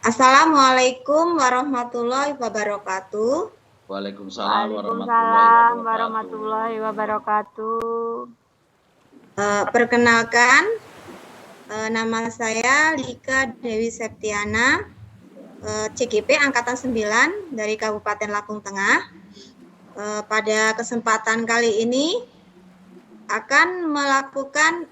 Assalamualaikum warahmatullahi wabarakatuh. Waalaikumsalam Waalaikumsalam warahmatullahi wabarakatuh. Perkenalkan, nama saya Lika Dewi Septiana, CGP Angkatan 9 dari Kabupaten Lampung Tengah. Pada kesempatan kali ini akan melakukan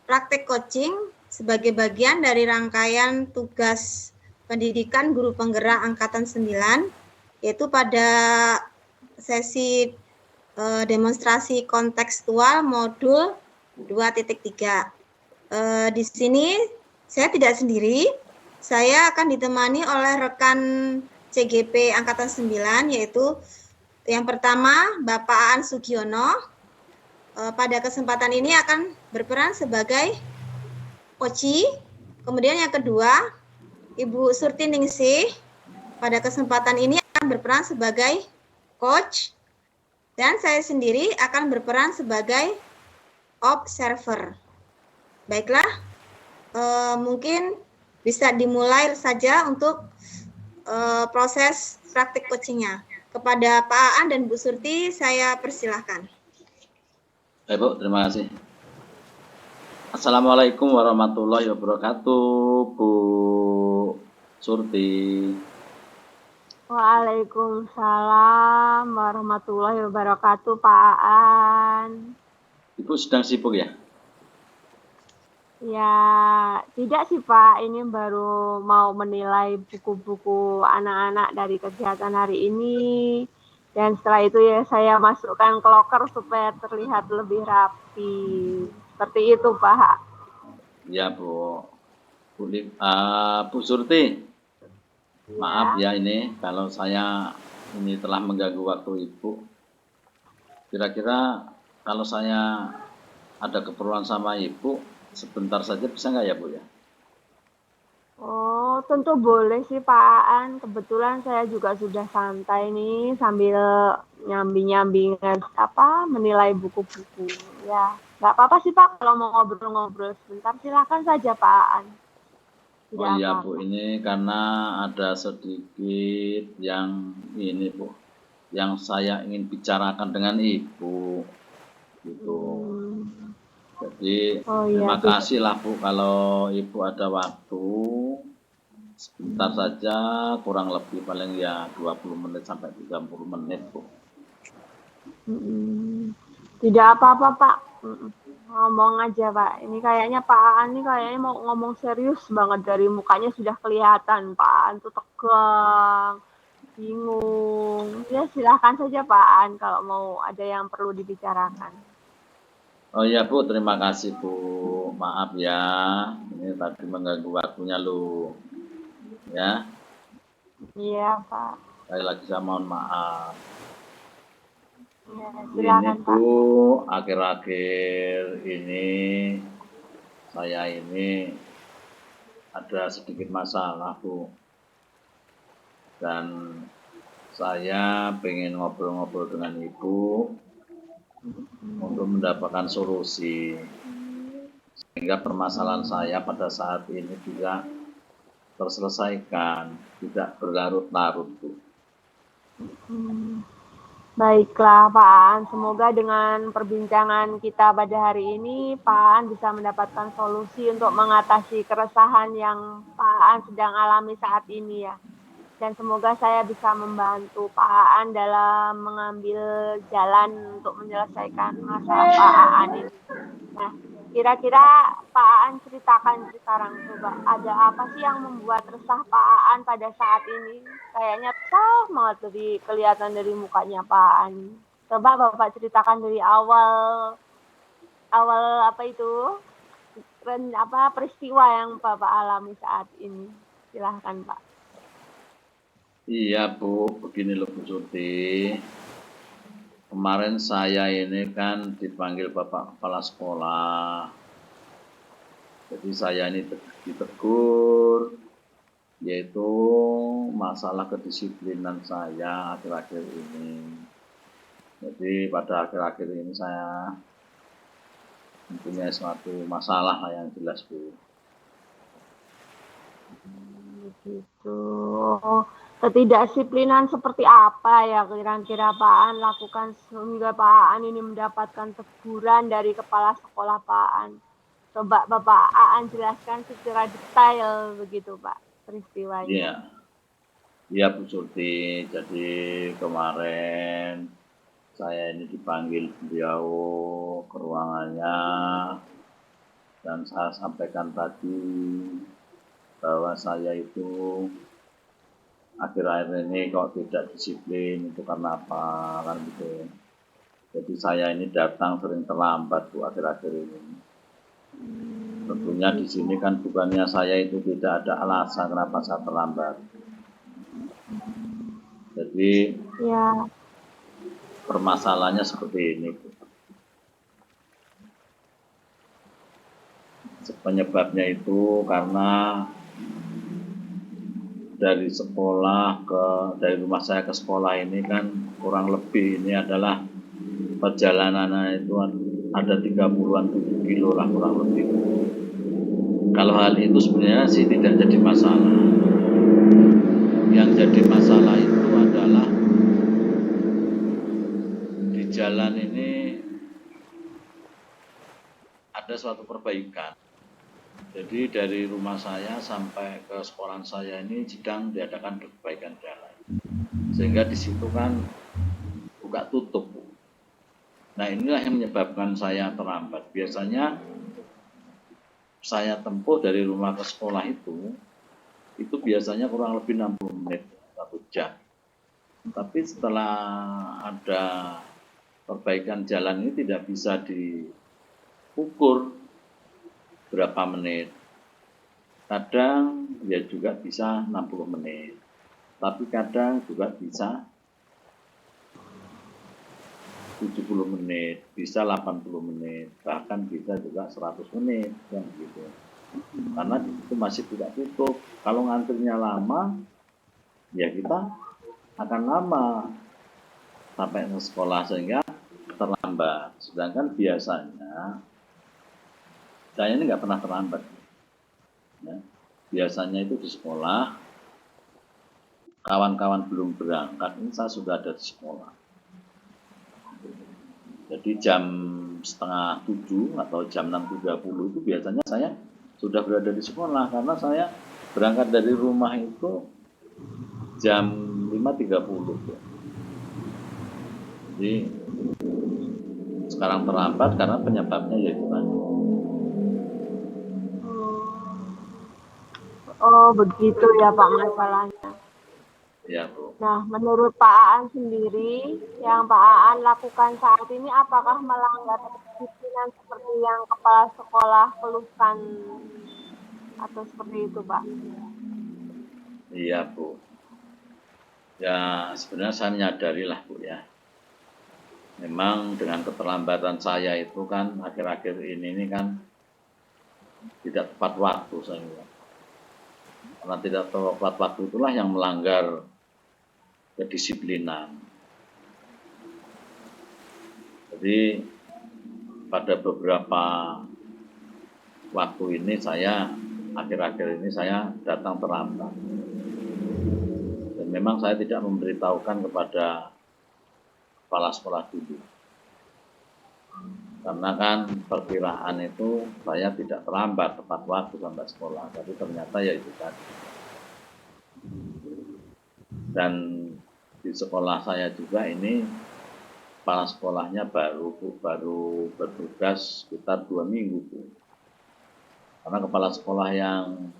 praktek coaching sebagai bagian dari rangkaian tugas pendidikan guru penggerak Angkatan 9, yaitu pada sesi demonstrasi kontekstual modul 2.3. Di sini saya tidak sendiri, saya akan ditemani oleh rekan CGP Angkatan 9, yaitu yang pertama Bapak Aan Sugiono. Pada kesempatan ini akan berperan sebagai Poci. Kemudian yang kedua, Ibu Surti Ningsih pada kesempatan ini akan berperan sebagai coach, dan saya sendiri akan berperan sebagai observer. Baiklah, mungkin bisa dimulai saja untuk proses praktik coachingnya. Kepada Pak Aan dan Bu Surti, saya persilahkan. Baik, Bu, terima kasih. Assalamualaikum warahmatullahi wabarakatuh, Bu Surti. Waalaikumsalam warahmatullahi wabarakatuh, Pak Aan. Ibu sedang sibuk ya? Ya, tidak sih Pak, ini baru mau menilai buku-buku anak-anak dari kegiatan hari ini. Dan setelah itu ya saya masukkan ke loker supaya terlihat lebih rapi. Seperti itu, Pak. Ya, Bu. Bu Surti, maaf ya ini kalau saya ini telah mengganggu waktu Ibu. Kira-kira kalau saya ada keperluan sama Ibu, sebentar saja bisa nggak ya, Bu ya? Oh, tentu boleh sih Pak Aan. Kebetulan saya juga sudah santai nih sambil nyambi-nyambi menilai buku-buku. Ya, nggak apa-apa sih Pak kalau mau ngobrol-ngobrol sebentar. Silakan saja Pak Aan. Oh iya Bu, ini karena ada sedikit yang ini Bu, yang saya ingin bicarakan dengan Ibu, gitu. Jadi terima kasih lah Bu kalau Ibu ada waktu sebentar saja, kurang lebih paling ya 20 menit sampai 30 menit Bu. Tidak apa-apa Pak, ngomong aja Pak. Ini kayaknya Pak Aan nih kayaknya mau ngomong serius banget, dari mukanya sudah kelihatan Pak Aan tuh tegang, bingung. Ya silahkan saja Pak Aan kalau mau ada yang perlu dibicarakan. Oh iya Bu, terima kasih Bu. Maaf ya, ini tadi mengganggu waktunya lu. Ya. Iya Pak. Sekali lagi saya mohon maaf. Ya, silakan, ini Bu, akhir-akhir ini saya ini ada sedikit masalah Bu. Dan saya pengen ngobrol-ngobrol dengan Ibu untuk mendapatkan solusi, sehingga permasalahan saya pada saat ini bisa terselesaikan, tidak berlarut-larut Bu. Baiklah Pak Aan, semoga dengan perbincangan kita pada hari ini Pak Aan bisa mendapatkan solusi untuk mengatasi keresahan yang Pak Aan sedang alami saat ini ya. Dan semoga saya bisa membantu Pak Aan dalam mengambil jalan untuk menyelesaikan masalah Pak Aan ini. Nah, kira-kira Pak Aan ceritakan sekarang, coba ada apa sih yang membuat resah Pak Aan pada saat ini? Kayaknya resah banget kelihatan dari mukanya Pak Aan. Coba Bapak ceritakan dari awal peristiwa yang Bapak alami saat ini. Silahkan Pak. Iya Bu, begini loh Bu Surti. Kemarin saya ini kan dipanggil Bapak Kepala Sekolah. Jadi saya ini ditegur, yaitu masalah kedisiplinan saya akhir-akhir ini. Jadi pada akhir-akhir ini saya mempunyai suatu masalah yang jelas Bu. Gitu. Ketidakdisiplinan seperti apa ya kira-kira Pak Aan lakukan sehingga Pak Aan ini mendapatkan teguran dari kepala sekolah Pak Aan? Coba Bapak Aan jelaskan secara detail begitu Pak peristiwanya. Iya, iya Bu Surti. Jadi kemarin saya ini dipanggil beliau ke ruangannya dan saya sampaikan tadi bahwa saya itu akhir-akhir ini kok tidak disiplin, itu karena apa kan gitu. Jadi saya ini datang sering terlambat Bu akhir-akhir ini. Tentunya di sini kan bukannya saya itu tidak ada alasan kenapa saya terlambat. Jadi Ya, permasalahannya seperti ini Bu. Penyebabnya itu karena dari rumah saya ke sekolah ini kan kurang lebih ini adalah perjalanannya itu ada 30-an kilo lah kurang lebih. Kalau hal itu sebenarnya sih tidak jadi masalah. Yang jadi masalah itu adalah di jalan ini ada suatu perbaikan. Jadi dari rumah saya sampai ke sekolah saya ini sedang diadakan perbaikan jalan. Sehingga di situ kan buka tutup. Nah inilah yang menyebabkan saya terlambat. Biasanya saya tempuh dari rumah ke sekolah itu biasanya kurang lebih 60 menit, 1 jam. Tapi setelah ada perbaikan jalan ini tidak bisa diukur berapa menit. Kadang ya juga bisa 60 menit. Tapi kadang juga bisa 70 menit, bisa 80 menit, bahkan bisa juga 100 menit, yang gitu. Karena itu masih tidak tutup. Kalau ngantrinya lama, ya kita akan lama sampai ke sekolah sehingga terlambat. Sedangkan biasanya saya ini nggak pernah terlambat. Ya. Biasanya itu di sekolah, kawan-kawan belum berangkat, ini saya sudah ada di sekolah. Jadi jam 6:30 atau jam 6.30 itu biasanya saya sudah berada di sekolah karena saya berangkat dari rumah itu jam 5.30. Jadi sekarang terlambat karena penyebabnya yaitu tadi. oh begitu ya Pak masalahnya. Ya Bu. Nah, menurut Pak Aan sendiri, yang Pak Aan lakukan saat ini apakah melanggar kedisiplinan seperti yang kepala sekolah keluhkan atau seperti itu, Pak? Iya Bu. Ya sebenarnya saya menyadari lah Bu ya. Memang dengan keterlambatan saya itu kan akhir-akhir ini kan tidak tepat waktu saya. Karena tidak tepat waktu itulah yang melanggar kedisiplinan. Jadi pada beberapa waktu ini akhir-akhir ini saya datang terlambat. Dan memang saya tidak memberitahukan kepada kepala sekolah dulu. Karena kan perkiraan itu saya tidak terlambat tepat waktu sampai sekolah, tapi ternyata ya itu tadi. Dan di sekolah saya juga ini kepala sekolahnya baru bertugas sekitar 2 minggu Bu. Karena kepala sekolah yang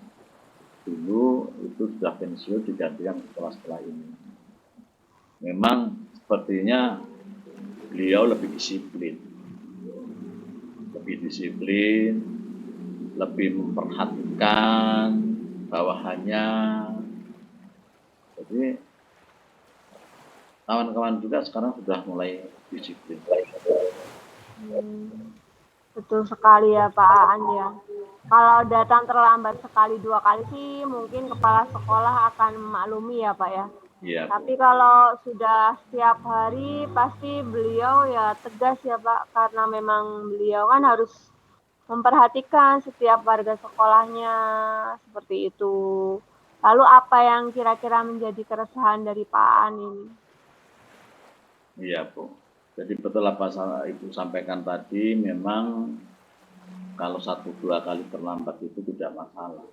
dulu itu sudah pensiun digantikan sekolah-sekolah ini. Memang sepertinya beliau lebih disiplin, lebih memperhatikan bawahannya. Jadi kawan-kawan juga sekarang sudah mulai disiplin. Betul sekali ya Pak Aan ya. Kalau datang terlambat sekali 2 kali sih mungkin kepala sekolah akan memaklumi ya Pak ya. Iya, Tapi kalau sudah setiap hari pasti beliau ya tegas ya Pak, karena memang beliau kan harus memperhatikan setiap warga sekolahnya seperti itu. Lalu apa yang kira-kira menjadi keresahan dari Pak Aan ini? Iya, Bu. Jadi betul apa Ibu sampaikan tadi, memang kalau 1-2 kali terlambat itu tidak masalah.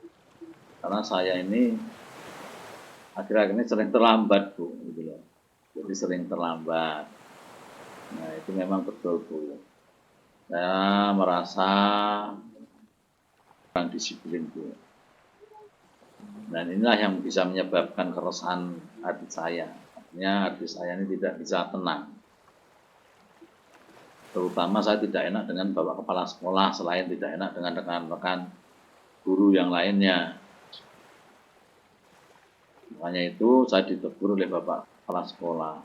Karena saya ini akhir-akhir ini sering terlambat, Bu. Gitu loh. Jadi sering terlambat. Nah, itu memang betul, Bu. Saya merasa kurang disiplin, Bu. Dan inilah yang bisa menyebabkan keresahan hati saya. Artinya hati saya ini tidak bisa tenang. Terutama saya tidak enak dengan Bapak Kepala Sekolah, selain tidak enak dengan rekan-rekan guru yang lainnya. Makanya itu saya ditegur oleh Bapak Kepala Sekolah.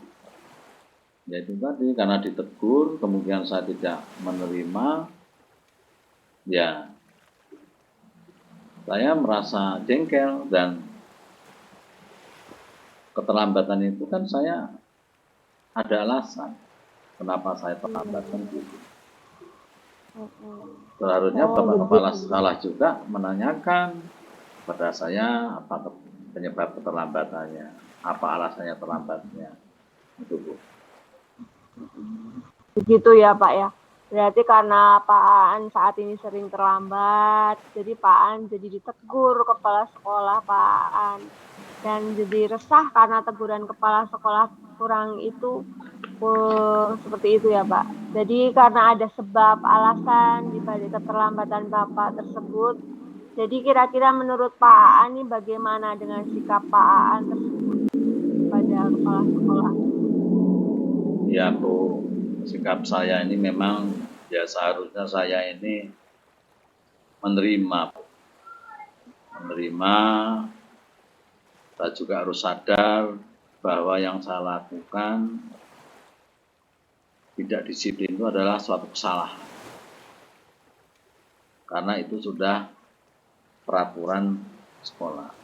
Yaitu tadi, karena ditegur, kemudian saya tidak menerima, ya saya merasa jengkel. Dan keterlambatan itu kan saya ada alasan kenapa saya terlambat kan gitu. Seharusnya Bapak Kepala Sekolah juga menanyakan pada saya apa penyebab keterlambatannya, apa alasannya terlambatnya. Itu, Bu. Begitu ya Pak ya. Berarti karena Pak Aan saat ini sering terlambat, jadi Pak Aan jadi ditegur kepala sekolah Pak Aan. Dan jadi resah karena teguran kepala sekolah kurang itu seperti itu ya Pak. Jadi karena ada sebab alasan di balik keterlambatan Bapak tersebut. Jadi kira-kira menurut Pak Aan ini bagaimana dengan sikap Pak Aan tersebut pada kepala sekolah? Ya, Bu, sikap saya ini memang ya seharusnya saya ini menerima. Saya juga harus sadar bahwa yang saya lakukan tidak disiplin itu adalah suatu kesalahan. Karena itu sudah peraturan sekolah.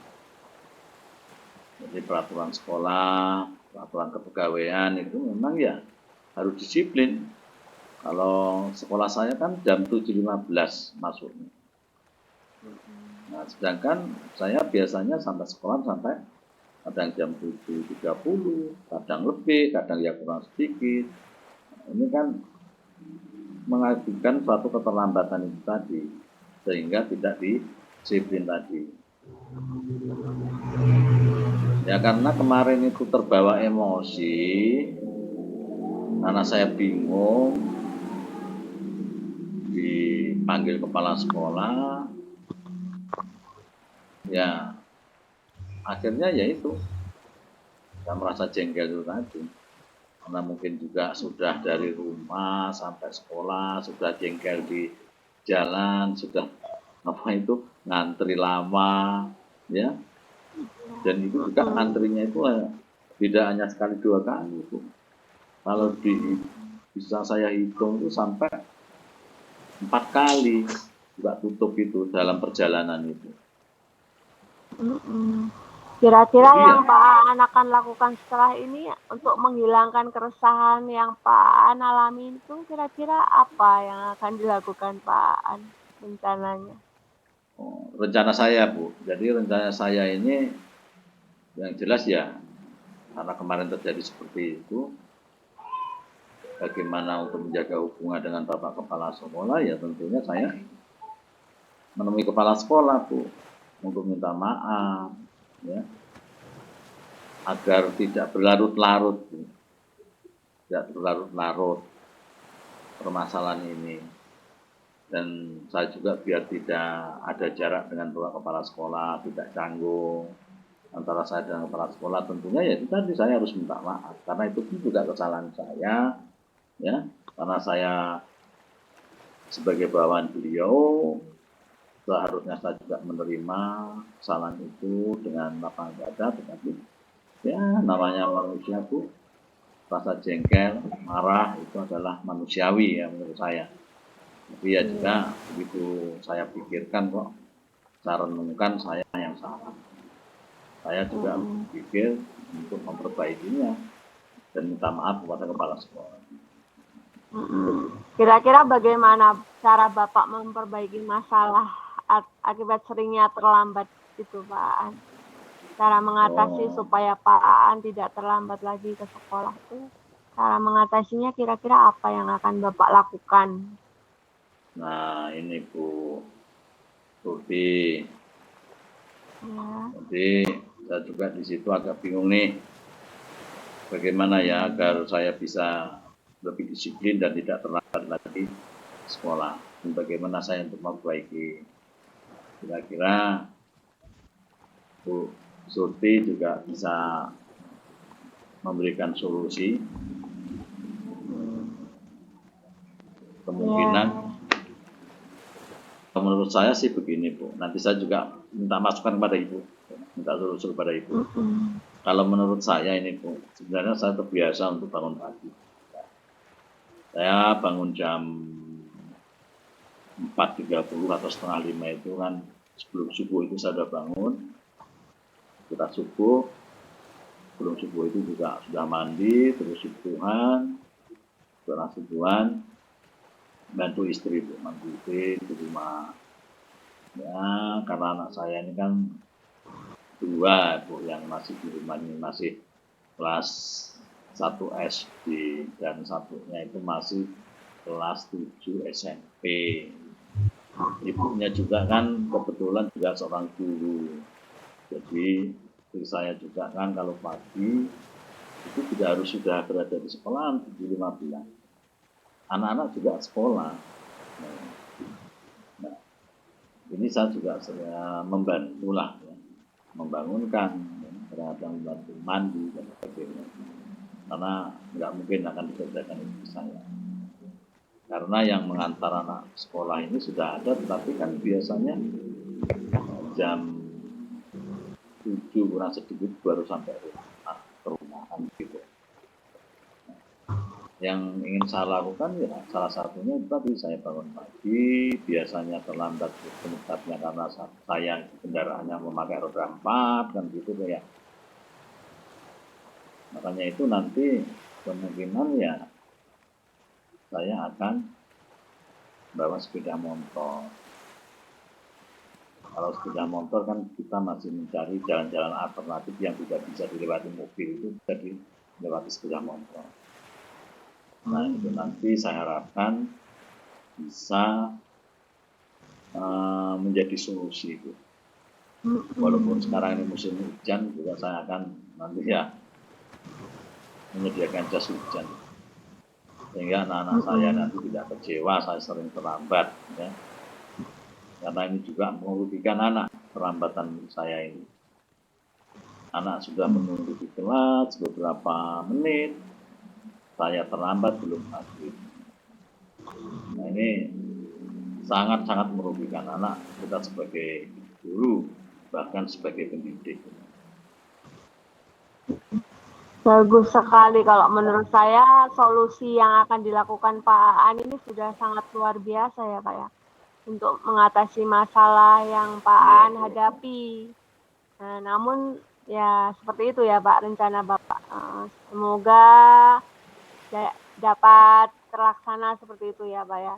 Jadi peraturan sekolah, peraturan kepegawaian itu memang ya harus disiplin. Kalau sekolah saya kan jam 7.15 masuknya. Nah, sedangkan saya biasanya sampai sekolah sampai kadang jam 7.30, kadang lebih, kadang ya kurang sedikit. Ini kan mengakibatkan suatu keterlambatan itu tadi, sehingga tidak disiplin tadi. Ya karena kemarin itu terbawa emosi, karena saya bingung, dipanggil kepala sekolah, ya akhirnya ya itu, saya merasa jengkel itu tadi. Karena mungkin juga sudah dari rumah sampai sekolah, sudah jengkel di jalan, sudah ngantri lama, ya. Dan itu juga antrinya itu tidak hanya sekali 2 kali, Bu. Kalau bisa saya hitung itu sampai 4 kali juga tutup itu dalam perjalanan itu. Kira-kira yang Pak Aan akan lakukan setelah ini untuk menghilangkan keresahan yang Pak Aan alami itu, kira-kira apa yang akan dilakukan Pak Aan rencananya? Rencana saya, Bu. Jadi rencana saya ini yang jelas ya, karena kemarin terjadi seperti itu, bagaimana untuk menjaga hubungan dengan Bapak Kepala Sekolah, ya tentunya saya menemui Kepala Sekolah, Bu, untuk minta maaf, ya, agar tidak berlarut-larut, Bu. Tidak berlarut-larut permasalahan ini. Dan saya juga biar tidak ada jarak dengan Bapak Kepala Sekolah, tidak canggung antara saya dengan Kepala Sekolah. Tentunya ya itu tadi saya harus minta maaf, karena itu juga kesalahan saya, ya, karena saya sebagai bawahan beliau seharusnya saya juga menerima kesalahan itu dengan lapang dada, tetapi ya namanya manusia, Bu, rasa jengkel, marah itu adalah manusiawi ya menurut saya. Tapi ya juga begitu saya pikirkan kok, saya renungkan saya yang salah. Saya juga berpikir untuk memperbaikinya dan minta maaf kepada Kepala Sekolah. Kira-kira bagaimana cara Bapak memperbaiki masalah akibat seringnya terlambat itu, Pak Aan? cara mengatasi supaya Pak Aan tidak terlambat lagi ke sekolah tuh. Cara mengatasinya kira-kira apa yang akan Bapak lakukan? Nah, ini Bu Surti. Ya. Jadi saya juga di situ agak bingung nih, bagaimana ya agar saya bisa lebih disiplin dan tidak terlambat lagi sekolah. Dan bagaimana saya untuk memperbaiki. Kira-kira Bu Surti juga bisa memberikan solusi. Kemungkinan menurut saya sih begini Bu, nanti saya juga minta masukan kepada Ibu, minta solusi kepada Ibu. Kalau menurut saya ini Bu, sebenarnya saya terbiasa untuk bangun pagi. Saya bangun jam 4.30 atau setengah 5 itu kan, sebelum subuh itu saya sudah bangun, kita subuh, sebelum subuh itu juga sudah mandi, terus subuhan, setelah subuhan, bantu istri Bu, bantu istri di rumah. Ya, karena anak saya ini kan 2 Bu, yang masih di rumah ini masih kelas 1 SD dan satunya itu masih kelas 7 SMP. Ibunya juga kan kebetulan juga seorang guru. Jadi saya juga kan kalau pagi itu tidak harus sudah berada di sekolah 7.15. Anak-anak juga sekolah. Nah, ini saya juga membantulah, ya, membangunkan, ya, kadang membantu mandi dan sebagainya. Karena nggak mungkin akan dikerjakan ibu saya. Karena yang mengantar anak sekolah ini sudah ada, tetapi kan biasanya jam 7 kurang sedikit baru sampai rumah kan gitu. Yang ingin saya lakukan ya salah satunya tadi saya bangun pagi, biasanya terlambat penyebabnya karena saya kendaraannya memakai roda 4 kan gitu ya. Makanya itu nanti kemungkinan ya saya akan bawa sepeda motor. Kalau sepeda motor kan kita masih mencari jalan-jalan alternatif yang tidak bisa dilewati mobil, itu bisa dilewati sepeda motor. Nah itu nanti saya harapkan bisa menjadi solusi itu. Walaupun sekarang ini musim hujan juga saya akan nanti ya menyediakan jas hujan. Sehingga anak-anak saya nanti tidak kecewa saya sering terlambat, ya. Karena ini juga merugikan anak, terlambatan saya ini. Anak sudah menunggu di kelas beberapa menit, saya terlambat belum maghrib. Nah ini sangat-sangat merugikan anak kita sebagai guru, bahkan sebagai pendidik. Bagus sekali. Kalau menurut saya solusi yang akan dilakukan Pak Aan ini sudah sangat luar biasa ya Pak ya, untuk mengatasi masalah yang Pak Aan hadapi. Nah, namun ya seperti itu ya Pak rencana Bapak. Semoga dapat terlaksana seperti itu ya Pak ya.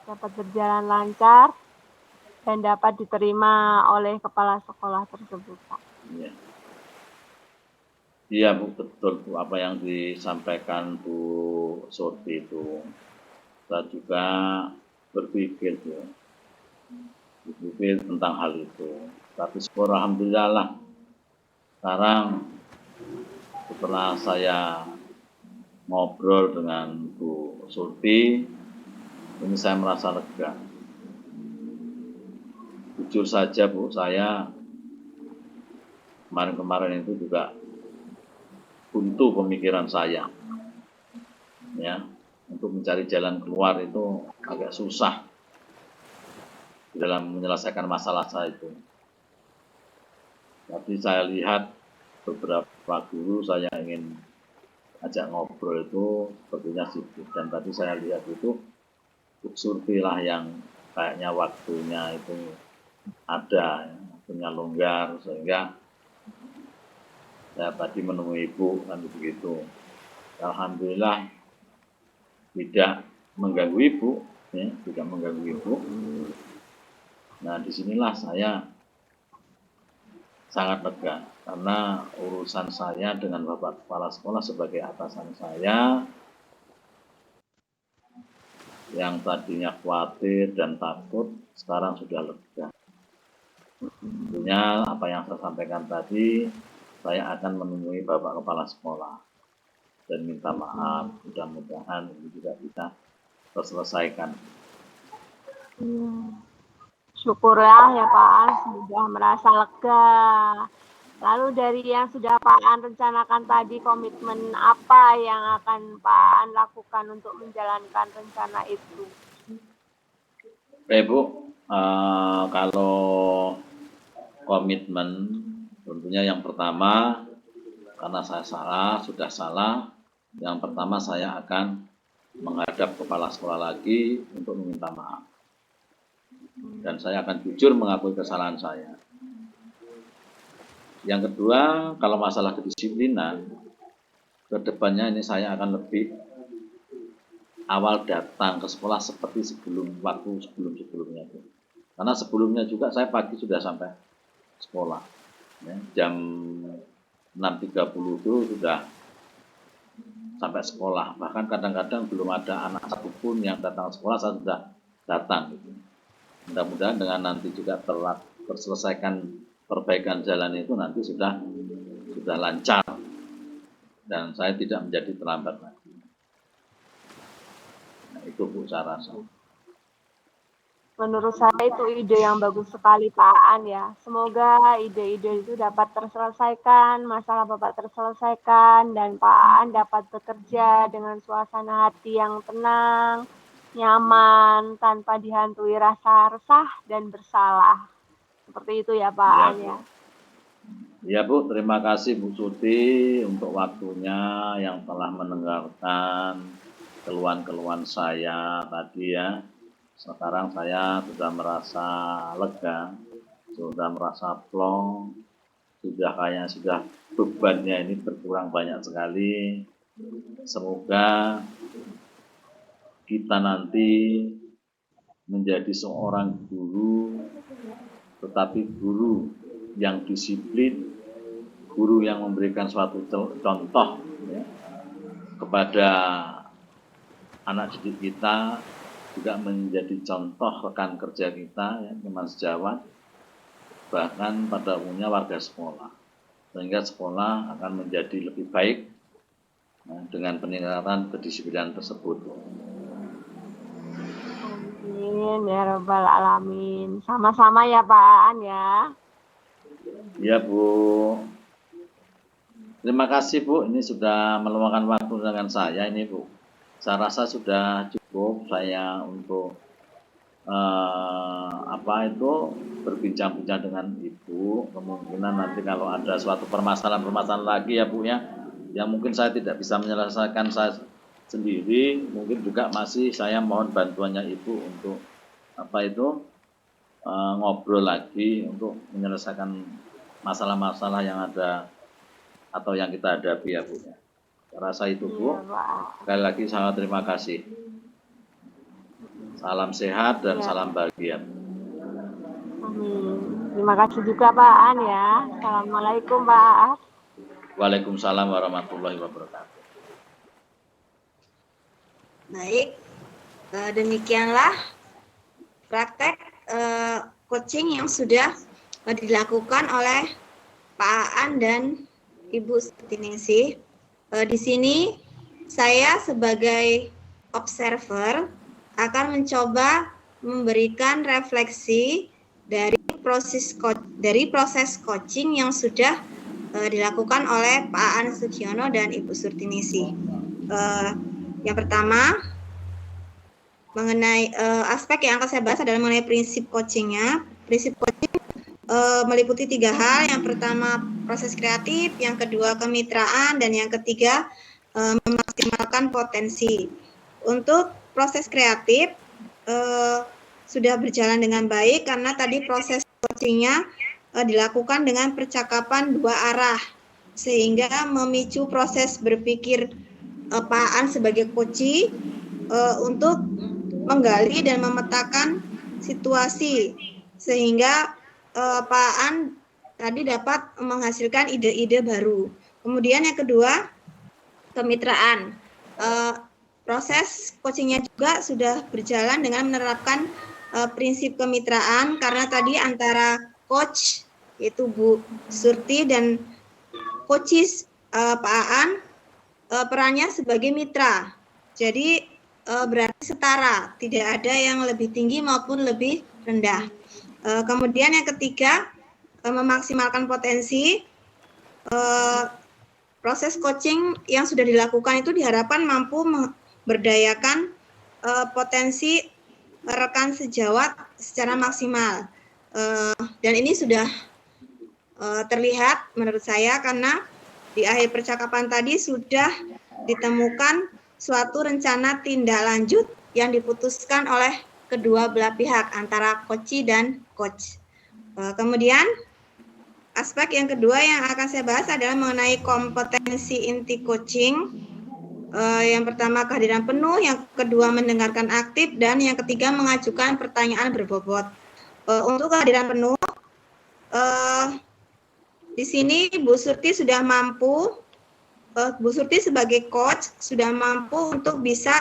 Dapat berjalan lancar dan dapat diterima oleh kepala sekolah tersebut Pak. Iya. Iya Bu, betul Bu, apa yang disampaikan Bu Surti itu. Saya juga berpikir tentang hal itu. Tapi alhamdulillah lah, sekarang setelah saya ngobrol dengan Bu Surti, ini saya merasa lega. Jujur saja Bu, saya kemarin-kemarin itu juga buntu pemikiran saya, ya, untuk mencari jalan keluar itu agak susah dalam menyelesaikan masalah saya itu. Tapi saya lihat beberapa guru saya ingin ajak ngobrol itu sepertinya sibuk, dan tadi saya lihat itu Bu Surti lah yang kayaknya waktunya itu ada, waktunya longgar, sehingga saya tadi menemui Ibu kan begitu. Alhamdulillah tidak mengganggu Ibu, ya, tidak mengganggu Ibu. Nah disinilah saya sangat lega karena urusan saya dengan Bapak Kepala Sekolah sebagai atasan saya yang tadinya khawatir dan takut sekarang sudah lega. Tentunya apa yang saya sampaikan tadi, saya akan menemui Bapak Kepala Sekolah dan minta maaf. Mudah-mudahan ini juga bisa terselesaikan. Syukurlah ya Pak An sudah merasa lega. Lalu dari yang sudah Pak An rencanakan tadi, komitmen apa yang akan Pak An lakukan untuk menjalankan rencana itu? Ibu, kalau komitmen tentunya yang pertama, karena saya sudah salah, yang pertama saya akan menghadap kepala sekolah lagi untuk meminta maaf. Dan saya akan jujur mengakui kesalahan saya. Yang kedua, kalau masalah kedisiplinan, ke depannya ini saya akan lebih awal datang ke sekolah seperti sebelumnya. Karena sebelumnya juga saya pagi sudah sampai sekolah. Ya, jam 6.30 itu sudah sampai sekolah. Bahkan kadang-kadang belum ada anak satupun yang datang ke sekolah, saya sudah datang. Mudah-mudahan dengan nanti juga terselesaikan perbaikan jalan itu nanti sudah lancar dan saya tidak menjadi terlambat lagi. Nah, itu Bu saya rasa. Menurut saya itu ide yang bagus sekali Pak An ya. Semoga ide-ide itu dapat terselesaikan, masalah Bapak terselesaikan, dan Pak An dapat bekerja dengan suasana hati yang tenang, nyaman, tanpa dihantui rasa resah dan bersalah. Seperti itu ya Pak An ya. Ya Bu, terima kasih Bu Suti untuk waktunya yang telah mendengarkan keluhan-keluhan saya tadi ya. Sekarang saya sudah merasa lega, sudah merasa plong, sudah bebannya ini berkurang banyak sekali. Semoga kita nanti menjadi seorang guru, tetapi guru yang disiplin, guru yang memberikan suatu contoh ya, kepada anak didik kita, juga menjadi contoh rekan kerja kita, ya, teman sejawat, bahkan pada umumnya warga sekolah, sehingga sekolah akan menjadi lebih baik ya, dengan peningkatan kedisiplinan tersebut. Amin ya Rabbal Alamin. Sama-sama ya Pak An ya. Ya Bu. Terima kasih Bu, ini sudah meluangkan waktu dengan saya ini Bu. Saya rasa sudah cukup saya untuk berbincang-bincang dengan Ibu. Kemungkinan nanti kalau ada suatu permasalahan lagi ya Bu ya, yang mungkin saya tidak bisa menyelesaikan saya sendiri, mungkin juga masih saya mohon bantuannya Ibu untuk ngobrol lagi untuk menyelesaikan masalah-masalah yang ada atau yang kita hadapi ya Bu ya. Saya rasa itu Bu. Sekali lagi sangat terima kasih. Salam sehat dan salam bahagia. Amin. Terima kasih juga Pak An ya. Assalamualaikum Pak. Waalaikumsalam warahmatullahi wabarakatuh. Baik, demikianlah praktek coaching yang sudah dilakukan oleh Pak Aan dan Ibu Sutiningsi. Di sini saya sebagai observer akan mencoba memberikan refleksi dari proses coaching yang sudah dilakukan oleh Pak Aan Sugiono dan Ibu Surtinisi. Yang pertama, mengenai aspek yang akan saya bahas adalah mengenai prinsip coachingnya. Prinsip coaching meliputi 3 hal. Yang pertama proses kreatif, yang kedua kemitraan, dan yang ketiga memaksimalkan potensi. Untuk proses kreatif sudah berjalan dengan baik karena tadi proses coachingnya dilakukan dengan percakapan 2 arah sehingga memicu proses berpikir Pak Aan sebagai coach untuk menggali dan memetakan situasi sehingga Pak Aan tadi dapat menghasilkan ide-ide baru. Kemudian yang kedua, kemitraan. Proses coachingnya juga sudah berjalan dengan menerapkan prinsip kemitraan, karena tadi antara coach yaitu Bu Surti dan coaches Pak Aan perannya sebagai mitra. Jadi berarti setara, tidak ada yang lebih tinggi maupun lebih rendah. Kemudian yang ketiga, memaksimalkan potensi. Proses coaching yang sudah dilakukan itu diharapkan mampu memberdayakan potensi rekan sejawat secara maksimal. Dan ini sudah terlihat menurut saya, karena di akhir percakapan tadi sudah ditemukan suatu rencana tindak lanjut yang diputuskan oleh kedua belah pihak antara coachee dan coach. Kemudian aspek yang kedua yang akan saya bahas adalah mengenai kompetensi inti coaching. Yang pertama kehadiran penuh, yang kedua mendengarkan aktif, dan yang ketiga mengajukan pertanyaan berbobot. Untuk kehadiran penuh, di sini Bu Surti sudah mampu, Bu Surti sebagai coach sudah mampu untuk bisa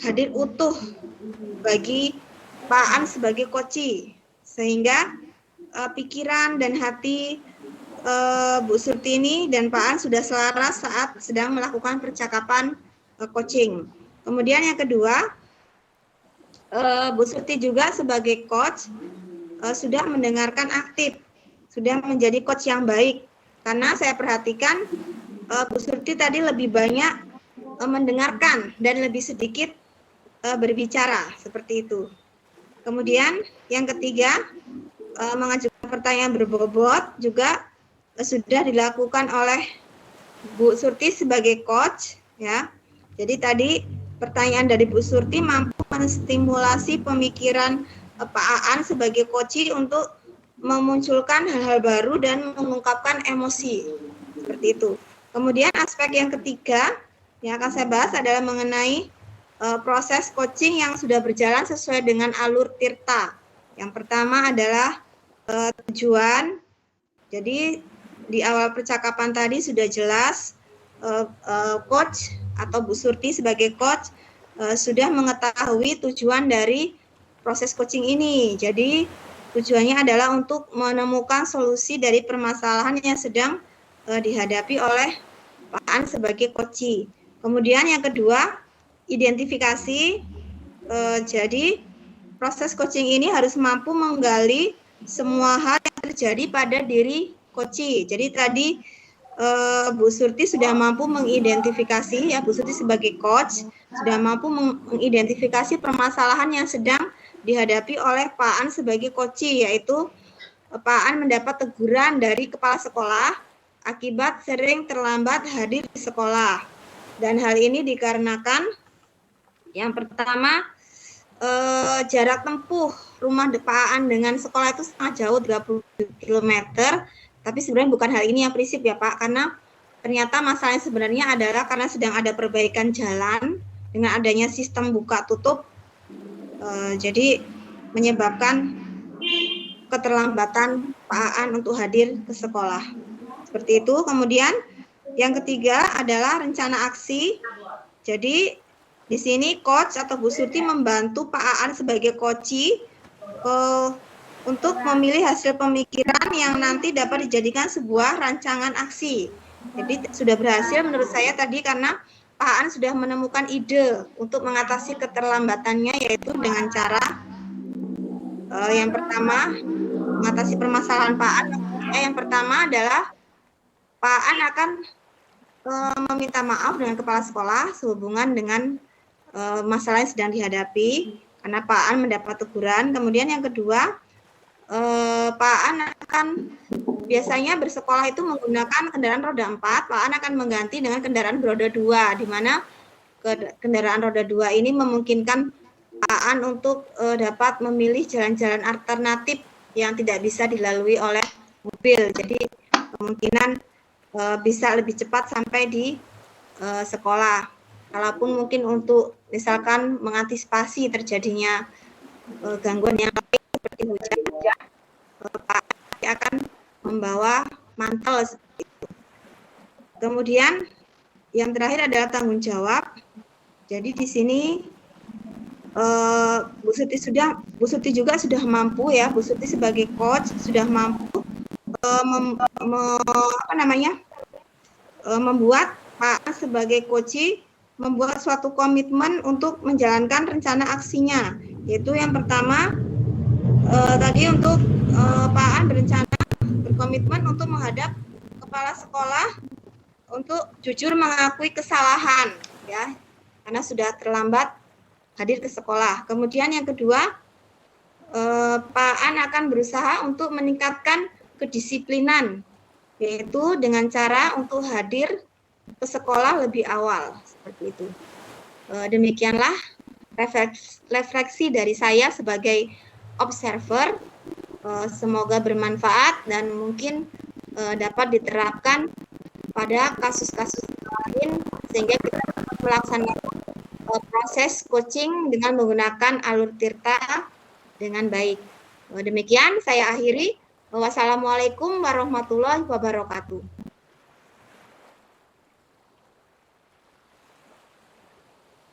hadir utuh bagi Pak Aan sebagai coachee, sehingga pikiran dan hati Bu Surti ini dan Pak Aan sudah selaras saat sedang melakukan percakapan coaching. Kemudian yang kedua, Bu Surti juga sebagai coach sudah mendengarkan aktif, sudah menjadi coach yang baik, karena saya perhatikan Bu Surti tadi lebih banyak mendengarkan dan lebih sedikit berbicara, seperti itu. Kemudian yang ketiga, mengajukan pertanyaan berbobot juga sudah dilakukan oleh Bu Surti sebagai coach, ya. Jadi tadi pertanyaan dari Bu Surti mampu menstimulasi pemikiran Pak Aan sebagai coachee untuk memunculkan hal-hal baru dan mengungkapkan emosi, seperti itu. Kemudian aspek yang ketiga yang akan saya bahas adalah mengenai proses coaching yang sudah berjalan sesuai dengan alur tirta. Yang pertama adalah tujuan. Jadi di awal percakapan tadi sudah jelas coach atau Bu Surti sebagai coach sudah mengetahui tujuan dari proses coaching ini. Jadi tujuannya adalah untuk menemukan solusi dari permasalahan yang sedang dihadapi oleh Pak Aan sebagai coachee. Kemudian yang kedua, identifikasi. Jadi proses coaching ini harus mampu menggali semua hal yang terjadi pada diri coachee. Jadi tadi Bu Surti sudah mampu mengidentifikasi, ya, Bu Surti sebagai coach sudah mampu mengidentifikasi permasalahan yang sedang dihadapi oleh Pak Aan sebagai coachee, yaitu Pak Aan mendapat teguran dari kepala sekolah akibat sering terlambat hadir di sekolah. Dan hal ini dikarenakan yang pertama, jarak tempuh rumah Pak Aan dengan sekolah itu sangat jauh, 30 km. Tapi sebenarnya bukan hal ini yang prinsip, ya Pak, karena ternyata masalahnya sebenarnya adalah karena sedang ada perbaikan jalan dengan adanya sistem buka tutup, jadi menyebabkan keterlambatan Pak Aan untuk hadir ke sekolah. Seperti itu. Kemudian yang ketiga adalah rencana aksi. Jadi di sini coach atau Bu Surti membantu Pak Aan sebagai coachee untuk memilih hasil pemikiran yang nanti dapat dijadikan sebuah rancangan aksi. Jadi sudah berhasil menurut saya tadi, karena Pak Aan sudah menemukan ide untuk mengatasi keterlambatannya, yaitu dengan cara yang pertama mengatasi permasalahan Pak Aan. Yang pertama adalah Pak Aan akan meminta maaf dengan kepala sekolah sehubungan dengan masalah yang sedang dihadapi karena Pak Aan mendapat teguran. Kemudian yang kedua, Pak Aan akan biasanya bersekolah itu menggunakan kendaraan roda 4, Pak Aan akan mengganti dengan kendaraan roda 2, di mana kendaraan roda 2 ini memungkinkan Pak Aan untuk dapat memilih jalan-jalan alternatif yang tidak bisa dilalui oleh mobil. Jadi kemungkinan bisa lebih cepat sampai di sekolah. Kalaupun mungkin untuk misalkan mengantisipasi terjadinya gangguan yang lain seperti hujan, Pak akan membawa mantel. Kemudian yang terakhir adalah tanggung jawab. Jadi di sini Bu Suti juga sudah mampu ya, Bu Suti sebagai coach sudah mampu membuat Pak sebagai coach membuat suatu komitmen untuk menjalankan rencana aksinya. Yaitu yang pertama tadi untuk Pak An berencana berkomitmen untuk menghadap kepala sekolah untuk jujur mengakui kesalahan ya, karena sudah terlambat hadir ke sekolah. Kemudian yang kedua, Pak An akan berusaha untuk meningkatkan kedisiplinan, yaitu dengan cara untuk hadir ke sekolah lebih awal, seperti itu. Demikianlah refleksi dari saya sebagai observer. Semoga bermanfaat dan mungkin dapat diterapkan pada kasus-kasus lain sehingga kita dapat melaksanakan proses coaching dengan menggunakan alur tirta dengan baik. Demikian saya akhiri. Wassalamualaikum warahmatullahi wabarakatuh.